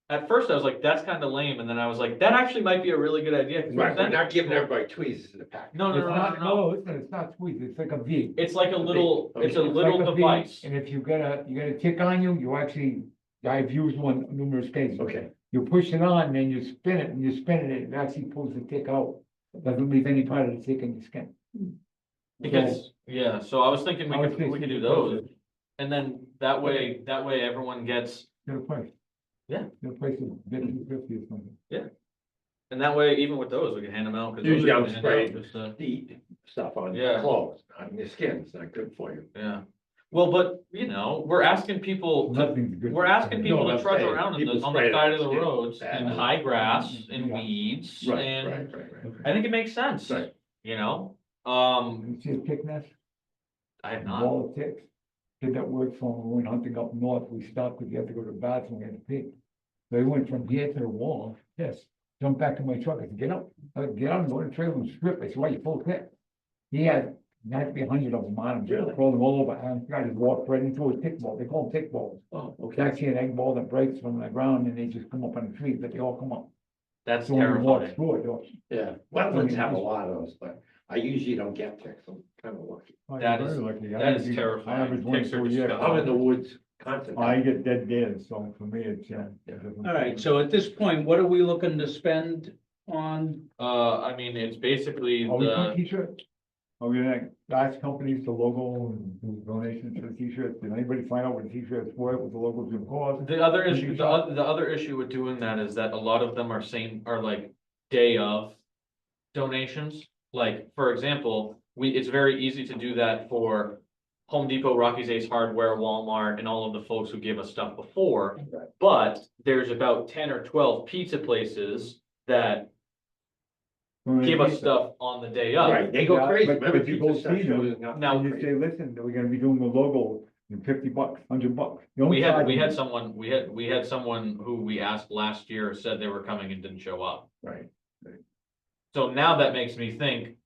At first, I was like, that's kind of lame, and then I was like, that actually might be a really good idea. 'cause Right, we're then- not giving everybody tweezers in the pack. No, no, It's no, no, not, no, no. no, it's not squeeze, it's like a V. It's like a little, it's a Okay. It's little like a V, device. And if you get a tick on you, you actually, I've used one numerous cases. Okay, You push it on, then you spin it, and you spin it, it actually pulls the tick out. It doesn't leave any part of the tick in your skin. Because, yeah, so I was thinking I was we could do thinking those, and then that way everyone gets, Get a price. Yeah. Get a price of $2.50 or something. and that way, even with those, we can hand them out. 'Cause those Usually are I'm good to hand out, spraying just, heat stuff on Yeah. clothes, on your skin, it's not good for you. Yeah, well, but, we're asking people to, Nothing's good. we're asking people No, to I'm trudge saying, around people on the spray it side on of the skin. roads Bad. in high grass and Yeah. weeds, Right, and right. I think it makes sense, Right. you know? You see a tick nest? I have A not, ball of ticks. Did that work for when we went hunting up north, we stopped because you had to go to the bathroom, we had to pee. They went from here to the wall, yes, jumped back to my truck, I said, get up, get out and go to the trailer and strip, I said, why you full of tick? He had to be 100 of them on him, just crawled them all over, and I just walked right into a tick ball, they call them tick balls. Oh, It's okay. actually an egg ball that breaks from the ground and they just come up on the tree, but they all come up. that's So when you walk terrifying. through it, they'll- Yeah, wetlands have a lot of those, but I usually don't get ticks, I'm kind of lucky. Oh, That you're is- very lucky. I that is usually- terrifying. I average one Ticks are per year. disgusting. I'm in the woods constantly. I get dead dead, so for me, it's, Yeah. All right, so at this point, what are we looking to spend on? I mean, it's basically Are we doing the, t-shirts? Are we gonna ask companies the logo and do donations for the t-shirts? Did anybody find out what the t-shirts were, what the logos would cost? the other issue, Maybe the other issue with doing that is that a lot of them are like day of donations. Like, for example, it's very easy to do that for Home Depot, Rocky's Ace Hardware, Walmart, and all of the folks who give us stuff before. Right. But there's about 10 or 12 pizza places that give us stuff on the day of. Right, they go Yeah, crazy, but remember if you people go start see them, showing up. Now- And you say, listen, we're gonna be doing the logo in $50, $100. Don't We charge had them. someone, we had someone who we asked last year said they were coming and didn't show up. Right, So now that makes me think,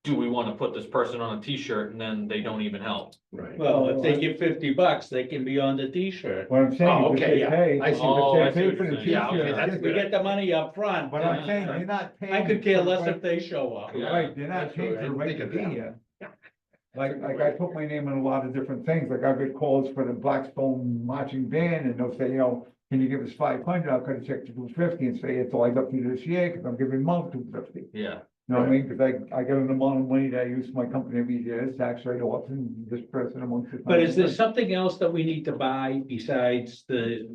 do we want to put this person on a t-shirt and then they don't even help? right. Well, if they give $50, they can be on the t-shirt. What I'm saying Oh, is if okay, they yeah. pay. I see what if they you're pay for the saying. Yeah, okay, t-shirt, that's just- We get the money up front. But I'm saying, they're not paying. I could care for the less right- if they show up. Yeah. Right, they're not That's paying right, for the I right think to of be that. here. Yeah. Like I put my name in a lot of different things, like I get calls for the Blackstone marching band, and they'll say, can you give us 500? I'll cut a check to 250 and say, it's all I got for you this year, because I'm giving mom 250. Yeah, You know what I mean? Because I get an amount of money that I use for my company every year, it's tax rate off, and this person amongst the. But is there something else that we need to buy besides the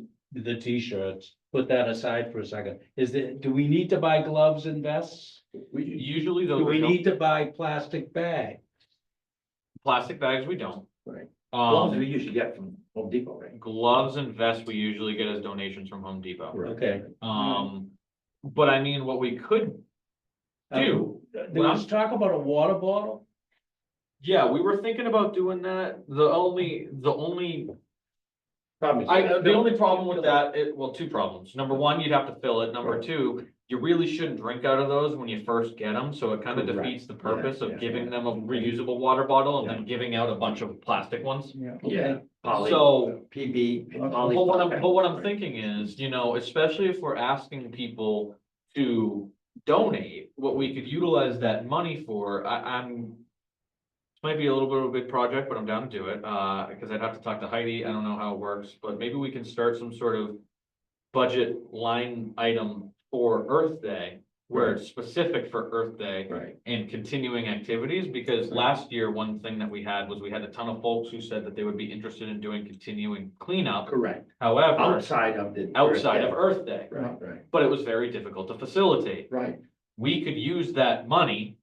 t-shirts? Put that aside for a second. Do we need to buy gloves and vests? usually Do those we are need to buy plastic bags? plastic bags, we don't. Right. Gloves we Um, usually get from Home Depot, right? gloves and vests, we usually get as donations from Home Depot. Right. Okay. But I mean, what we could do, There was talk about a water bottle? yeah, we were thinking about doing that. The only Problem is- the only problem with that, two problems. Number one, you'd have to fill it. Number Right. two, you really shouldn't drink out of those when you first get them, so it kind of Correct. defeats the purpose Yeah, of yeah, giving yeah. them a reusable water bottle and then giving out a bunch of plastic ones. Yeah. Yeah. poly- So- PB. But But what I'm thinking is, especially if we're asking people to donate, what we could utilize that money for, this might be a little bit of a big project, but I'm down to do it, because I'd have to talk to Heidi, I don't know how it works, but maybe we can start some sort of budget line item for Earth Day, where it's specific for Earth Day Right, and continuing activities, because last year, one thing that we had was we had a ton of folks who said that they would be interested in doing continuing cleanup. correct. However, Outside of the. outside of Earth Day, Right, right, but it was very difficult to facilitate. right. We could use that money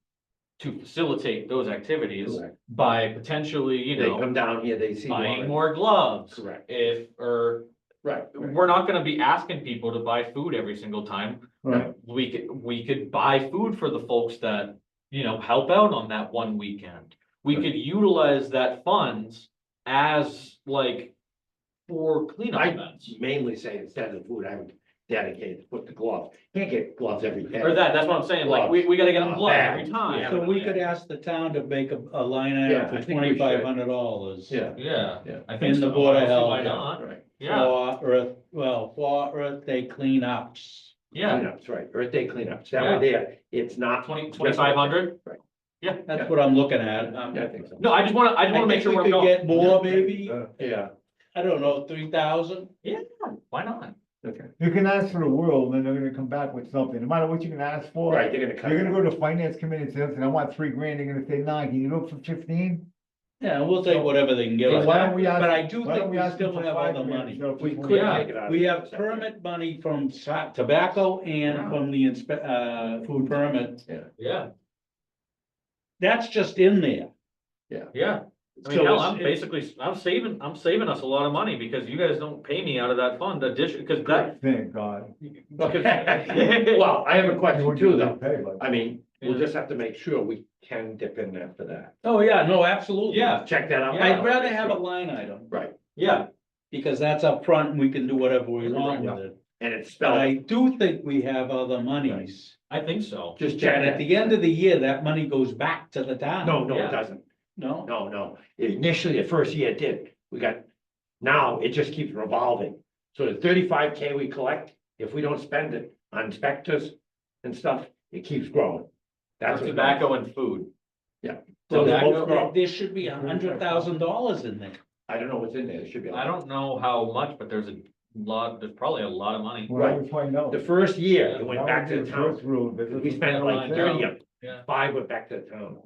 to facilitate those activities Correct. by potentially, They come down here, they see. buying water. more gloves. Correct, Or right, right. we're not gonna be asking people to buy food every single time. Right. We could buy food for the folks that, help out on that one weekend. We Right. could utilize that funds as like for cleanup I events. mainly say instead of food, I would dedicated with the gloves. Can't get gloves every day. Or that's what I'm saying, like, we gotta get them gloves every Bags, time. yeah. So we could ask the town to make a line Yeah, item I for think we should. $2,500. Yeah. Yeah, Yeah. I think In the so. Board of I don't see Health, Why yeah, not? Right. Yeah, For Earth Day cleanups. yeah, Cleanups, right, Earth Day cleanups, that Yeah. way there, it's not. 2,500? Right. Yeah, That's what I'm looking at. Yeah, I think so. no, I just wanna make sure we we're could going. get more, maybe, Yeah, I don't know, 3,000? Yeah, why not? okay, You can ask for the world, and then they're gonna come back with something, no matter what you can ask for. right, they're gonna cut. You're it. gonna go to finance committee and say, listen, I want 3 grand, they're gonna say, nah, can you do it for 15? Yeah, we'll take whatever they can give So us, why don't we ask? but I do why think don't we ask them still for have 5 other grand money. instead of We 4 could Yeah. take it out. We of have the- permit money from tobacco and from the food permit, Yeah, that's just in there. yeah. I mean, So hell, it's- I'm saving us a lot of money because you guys don't pay me out of that fund addition, because that. Thank God. Well, I have a You question wouldn't too, get though, paid, but- I mean, we'll Yeah. just have to make sure we can dip in there for that. Oh, yeah, no, absolutely. Yeah, Check that out. I'd rather have a line item, Right, yeah, because that's up front and we can do whatever we want with it. and it's But I spelled, do think we have other monies. I think so. just check And at that. the end of the year, that money goes back to the town. No, Yeah. it doesn't, No? no, initially, the first year it did, now it just keeps revolving. So the 35K we collect, if we don't spend it on inspectors and stuff, it keeps growing. That's For what tobacco and food. So they both There grow. there should be $100,000 in there. I don't know what's in there, it should be. a lot. I don't know how much, but there's probably a lot of money. Well, I would find out. The first year, it went That back would to be the first town, rule, but this we is spent what like I 30 said. of them, Yeah. 5 went back to the town.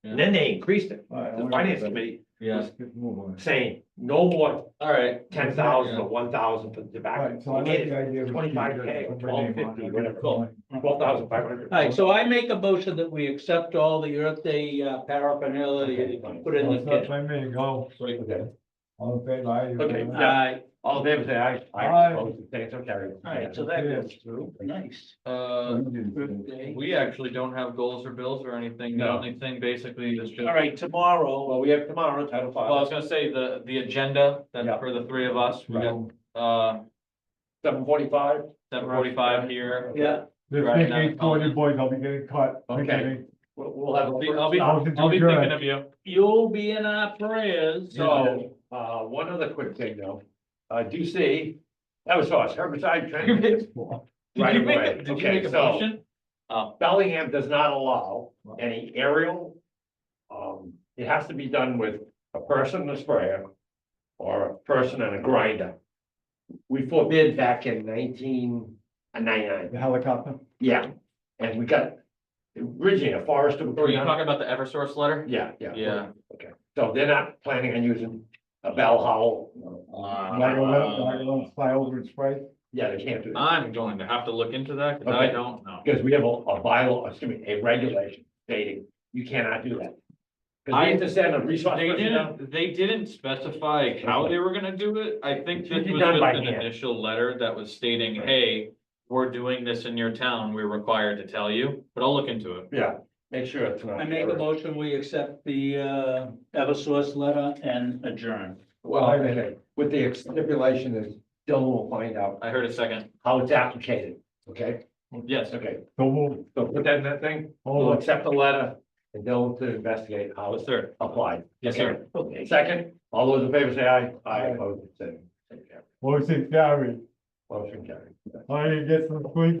Yeah. And then they increased it, All right, I the wanna finance get that. committee Yeah, Let's move on. saying, no more all right. 10,000 or 1,000 for the All tobacco. right, so I We like made the it idea. of 25K or keeping your name on 1250, it. whatever. Cool. 12,500. All right, so I make a motion that we accept all the Earth Day paraphernalia that you can put in Well, the so kit. by me, go, Okay. all in favor, aye. Okay. All right, All in favor, say aye. Aye. Opposed, say it's okay. all right, so that goes through, nice. Earth Day. We actually don't have goals or bills or anything. The No. only thing basically is just. All right, tomorrow, Well, we have tomorrow, Title Well, I was V, gonna say the agenda Yeah. that for the three of us, we got, 7:45. 7:45 here. yeah, This Right thing now, 840 boys, I'll be getting cut. Okay. We'll have. I'll be Motion to thinking adjourn. of you. you'll be in our prayers. So, one other quick thing though, do you see, that was us, herbicide trend. Did Right you make away. it? Did you Okay, make a so- motion? Bellingham does not allow any aerial. It has to be done with a person and a sprayer or a person and a grinder. We forbid back in 1999, The helicopter? yeah, and we got originally a forester. Were you talking about the Eversource letter? Yeah. Yeah. Okay, so they're not planning on using a bell howl. Am I gonna let them fly over and spray? Yeah, they can't do that, I'm going to have to look into that, cause I Okay. don't know. because we have a bylaw, excuse me, a regulation stating you cannot do that. Because we have to send a resource They person down. didn't specify how they were gonna do it. I think It should this be was done just by an hand. initial letter that was stating, Right. hey, we're doing this in your town. We're required to tell you, but I'll look into it. Yeah, make sure it's not. I make a motion, we accept the Eversource letter and adjourn. Well, okay, with the stipulation is Dylan will find out I heard a second. how it's applicated, okay? Yes, Okay, So move. so put that in that thing, we'll Hold on. accept the letter and Dylan to investigate how yes, it's sir. applied. Yes, Okay. Okay, second, all those in favor say aye. Aye, Aye. opposed, say. Motion carried. Motion carried. I didn't get some sleep.